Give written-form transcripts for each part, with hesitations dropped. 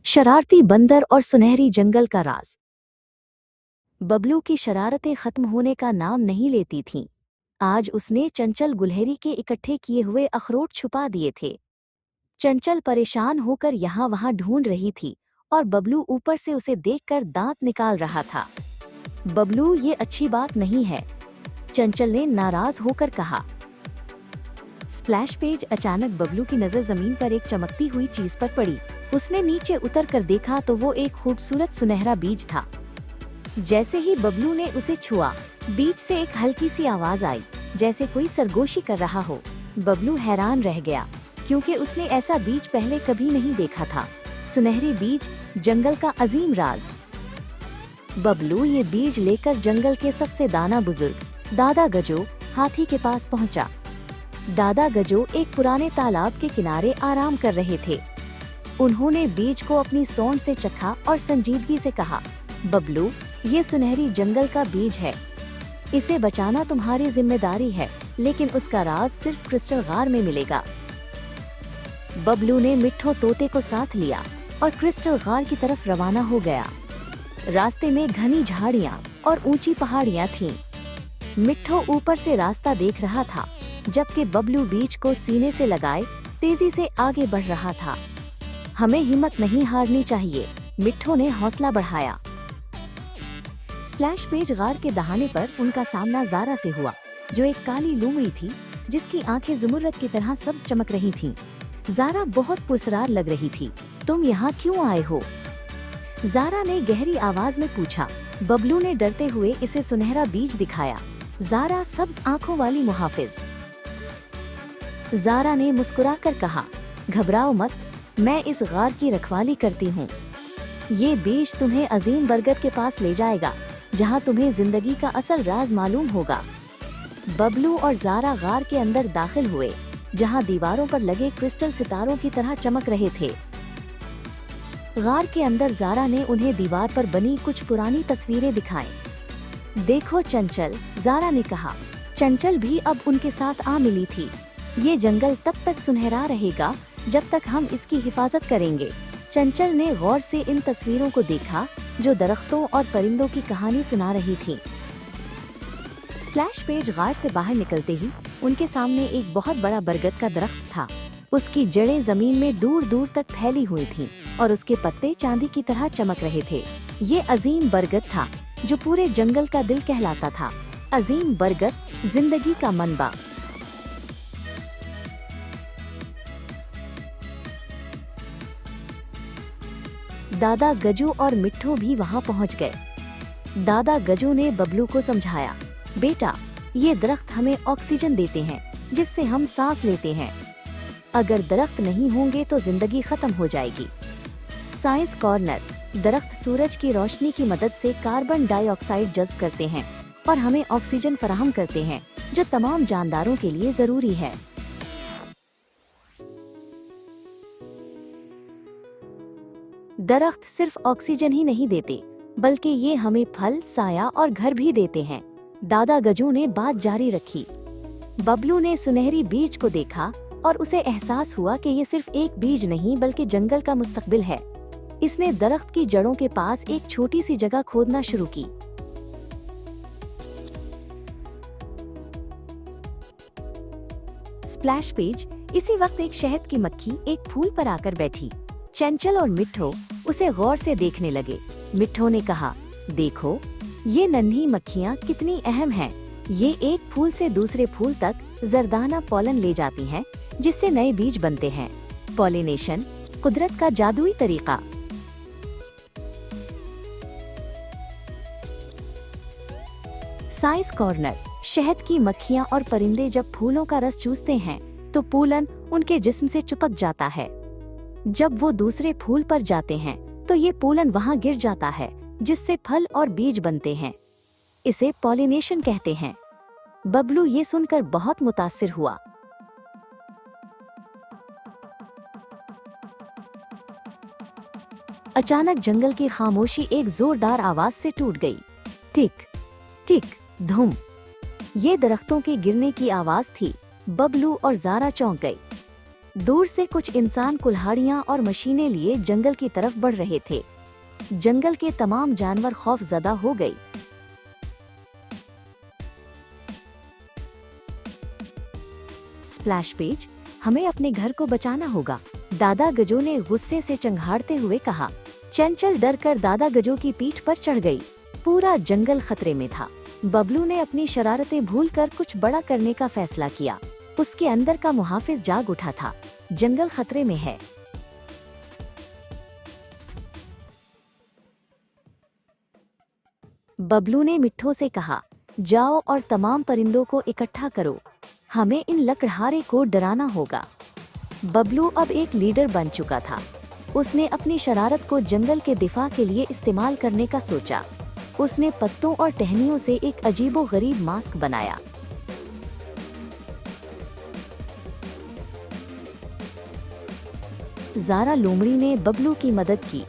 शरारती बंदर और सुनहरी जंगल का राज। बबलू की शरारतें खत्म होने का नाम नहीं लेती थीं। आज उसने चंचल गुलहरी के इकट्ठे किए हुए अखरोट छुपा दिए थे। चंचल परेशान होकर यहाँ वहाँ ढूंढ रही थी और बबलू ऊपर से उसे देखकर दांत निकाल रहा था। बबलू, ये अच्छी बात नहीं है, चंचल ने नाराज होकर कहा। Splash page. अचानक बबलू की नजर जमीन पर एक चमकती हुई चीज पर पड़ी। उसने नीचे उतर कर देखा तो वो एक खूबसूरत सुनहरा बीज था। जैसे ही बबलू ने उसे छुआ, बीज से एक हल्की सी आवाज आई, जैसे कोई सरगोशी कर रहा हो। बबलू हैरान रह गया, क्योंकि उसने ऐसा बीज पहले कभी नहीं देखा था। सुनहरी बीज, जंगल का अजीम राज। बबलू ये बीज लेकर जंगल के सबसे दाना बुजुर्ग दादा गजो हाथी के पास पहुंचा। दादा गजो एक पुराने तालाब के किनारे आराम कर रहे थे। उन्होंने बीज को अपनी सोंड से चखा और संजीदगी से कहा, बबलू, ये सुनहरी जंगल का बीज है। इसे बचाना तुम्हारी जिम्मेदारी है, लेकिन उसका राज सिर्फ क्रिस्टल गार में मिलेगा। बबलू ने मिट्ठो तोते को साथ लिया और क्रिस्टल गार की तरफ रवाना हो गया। रास्ते में घनी झाड़ियाँ और ऊंची पहाड़ियाँ थीं। मिट्ठो ऊपर से रास्ता देख रहा था, जबकि बबलू बीज को सीने से लगाए तेजी से आगे बढ़ रहा था। हमें हिम्मत नहीं हारनी चाहिए, मिट्ठो ने हौसला बढ़ाया। Splash page. गार के दहाने पर उनका सामना ज़ारा से हुआ, जो एक काली लोमड़ी थी जिसकी आंखें ज़ुमर्रद की तरह सब्ज चमक रही थीं। ज़ारा बहुत पुरस्कार लग रही थी। तुम यहाँ क्यों आए हो? ज़ारा ने गहरी आवाज में पूछा। बबलू ने डरते हुए इसे सुनहरा बीज दिखाया। ज़ारा सब्ज आंखों वाली मुहाफिज। ज़ारा ने मुस्कुराकर कहा, घबराओ मत, मैं इस गार की रखवाली करती हूँ। ये बीज तुम्हें अजीम बरगद के पास ले जाएगा, जहाँ तुम्हें जिंदगी का असल राज मालूम होगा। बबलू और ज़ारा गार के अंदर दाखिल हुए, जहाँ दीवारों पर लगे क्रिस्टल सितारों की तरह चमक रहे थे। गार के अंदर ज़ारा ने उन्हें दीवार पर बनी कुछ पुरानी तस्वीरें दिखाईं। देखो चंचल, ज़ारा ने कहा। चंचल भी अब उनके साथ आ मिली थी। ये जंगल तब तक सुनहरा रहेगा जब तक हम इसकी हिफाजत करेंगे। चंचल ने गौर से इन तस्वीरों को देखा, जो दरख्तों और परिंदों की कहानी सुना रही थीं। Splash page. गार से बाहर निकलते ही उनके सामने एक बहुत बड़ा बरगद का दरख्त था। उसकी जड़ें जमीन में दूर दूर तक फैली हुई थीं और उसके पत्ते चांदी की तरह चमक रहे थे। ये अजीम बरगद था, जो पूरे जंगल का दिल कहलाता था। अजीम बरगद, जिंदगी का मनबा। दादा गजू और मिट्ठू भी वहां पहुंच गए। दादा गजू ने बबलू को समझाया, बेटा, ये दरख्त हमें ऑक्सीजन देते हैं, जिससे हम सांस लेते हैं। अगर दरख्त नहीं होंगे तो जिंदगी खत्म हो जाएगी। Science corner. दरख्त सूरज की रोशनी की मदद से कार्बन डाइऑक्साइड जज्ब करते हैं और हमें ऑक्सीजन फराहम करते हैं, जो तमाम जानदारों के लिए जरूरी है। दरख्त सिर्फ ऑक्सीजन ही नहीं देते, बल्कि ये हमें फल, साया और घर भी देते हैं। दादा गजू ने बात जारी रखी। बबलू ने सुनहरी बीज को देखा और उसे एहसास हुआ कि ये सिर्फ एक बीज नहीं, बल्कि जंगल का मुस्तकबिल है। इसने दरख्त की जड़ों के पास एक छोटी सी जगह खोदना शुरू की। Splash page. इसी वक्त एक शहद की मक्खी एक फूल पर आकर बैठी। चंचल और मिट्ठो उसे गौर से देखने लगे। मिट्ठो ने कहा, देखो, ये नन्ही मक्खियाँ कितनी अहम हैं। ये एक फूल से दूसरे फूल तक जरदाना पॉलन ले जाती हैं, जिससे नए बीज बनते हैं। पॉलिनेशन, कुदरत का जादुई तरीका। Science corner. शहद की मक्खियाँ और परिंदे जब फूलों का रस चूसते हैं तो पोलन उनके जिस्म से चिपक जाता है। जब वो दूसरे फूल पर जाते हैं तो ये पोलन वहाँ गिर जाता है, जिससे फल और बीज बनते हैं। इसे पॉलिनेशन कहते हैं। बबलू ये सुनकर बहुत मुतासिर हुआ। अचानक जंगल की खामोशी एक जोरदार आवाज से टूट गई। टिक टिक धूम। ये दरख्तों के गिरने की आवाज थी। बबलू और ज़ारा चौंक गई। दूर से कुछ इंसान कुल्हाड़ियां और मशीनें लिए जंगल की तरफ बढ़ रहे थे। जंगल के तमाम जानवर खौफजदा हो गए। स्प्लैश पेज, हमें अपने घर को बचाना होगा, दादा गजो ने गुस्से से चंघाड़ते हुए कहा। चंचल डर कर दादा गजो की पीठ पर चढ़ गई। पूरा जंगल खतरे में था। बबलू ने अपनी शरारतें भूलकर कुछ बड़ा करने का फैसला किया। उसके अंदर का मुहाफिज जाग उठा था। जंगल खतरे में है। बबलू ने मिट्ठू से कहा, जाओ और तमाम परिंदों को इकट्ठा करो, हमें इन लकड़हारे को डराना होगा। बबलू अब एक लीडर बन चुका था। उसने अपनी शरारत को जंगल के दिफा के लिए इस्तेमाल करने का सोचा। उसने पत्तों और टहनियों से एक अजीबोगरीब मास्क बनाया। ज़ारा लोमड़ी ने बबलू की मदद की।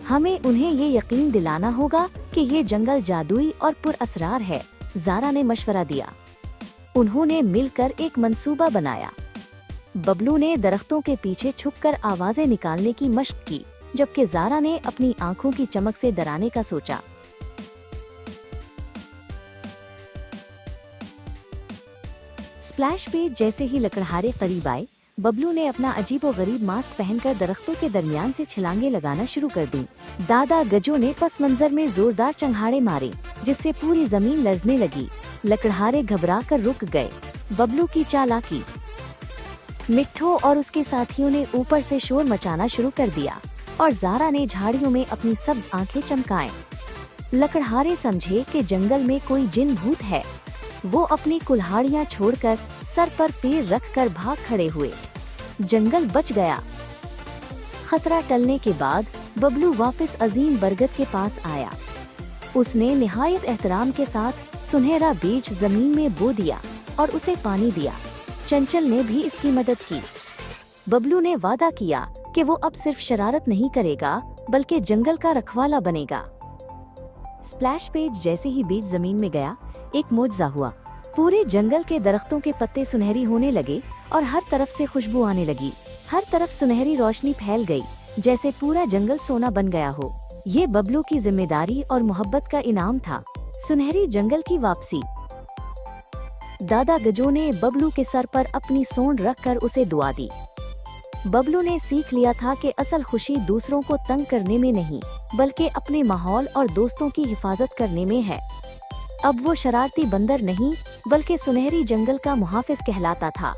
हमें उन्हें ये यकीन दिलाना होगा कि ये जंगल जादुई और पुरअसरार है, ज़ारा ने मशवरा दिया। उन्होंने मिलकर एक मंसूबा बनाया। बबलू ने दरख्तों के पीछे छुपकर आवाजें निकालने की मशक की, जबकि ज़ारा ने अपनी आंखों की चमक से डराने का सोचा। स्प्लैश पेज जैसे ही लकड़हारे करीब आए, बबलू ने अपना अजीबोगरीब मास्क पहनकर दरख्तों के दरमियान से छलांगे लगाना शुरू कर दी। दादा गजो ने पस मंजर में जोरदार चंघाड़े मारे, जिससे पूरी जमीन लर्जने लगी। लकड़हारे घबराकर रुक गए। बबलू की चालाकी। मिट्ठू और उसके साथियों ने ऊपर से शोर मचाना शुरू कर दिया और ज़ारा ने झाड़ियों में अपनी सब्ज आंखें चमकाएं। लकड़हारे समझे कि जंगल में कोई जिन भूत है। वो अपनी कुल्हाड़ियां छोड़कर सर पर पैर रखकर भाग खड़े हुए। जंगल बच गया। खतरा टलने के बाद बबलू वापस अजीम बरगद के पास आया। उसने निहायत एहतराम के साथ सुनहरा बीज जमीन में बो दिया और उसे पानी दिया। चंचल ने भी इसकी मदद की। बबलू ने वादा किया कि वो अब सिर्फ शरारत नहीं करेगा, बल्कि जंगल का रखवाला बनेगा। स्प्लैश पेज जैसे ही बीज जमीन में गया, एक मोजज़ा हुआ। पूरे जंगल के दरख्तों के पत्ते सुनहरी होने लगे और हर तरफ से खुशबू आने लगी। हर तरफ सुनहरी रोशनी फैल गई, जैसे पूरा जंगल सोना बन गया हो। ये बबलू की जिम्मेदारी और मोहब्बत का इनाम था। सुनहरी जंगल की वापसी। दादा गजो ने बबलू के सर पर अपनी सोंड रखकर उसे दुआ दी। बबलू ने सीख लिया था कि असल खुशी दूसरों को तंग करने में नहीं, बल्कि अपने माहौल और दोस्तों की हिफाजत करने में है। अब वो शरारती बंदर नहीं, बल्कि सुनहरी जंगल का मुहाफिज कहलाता था।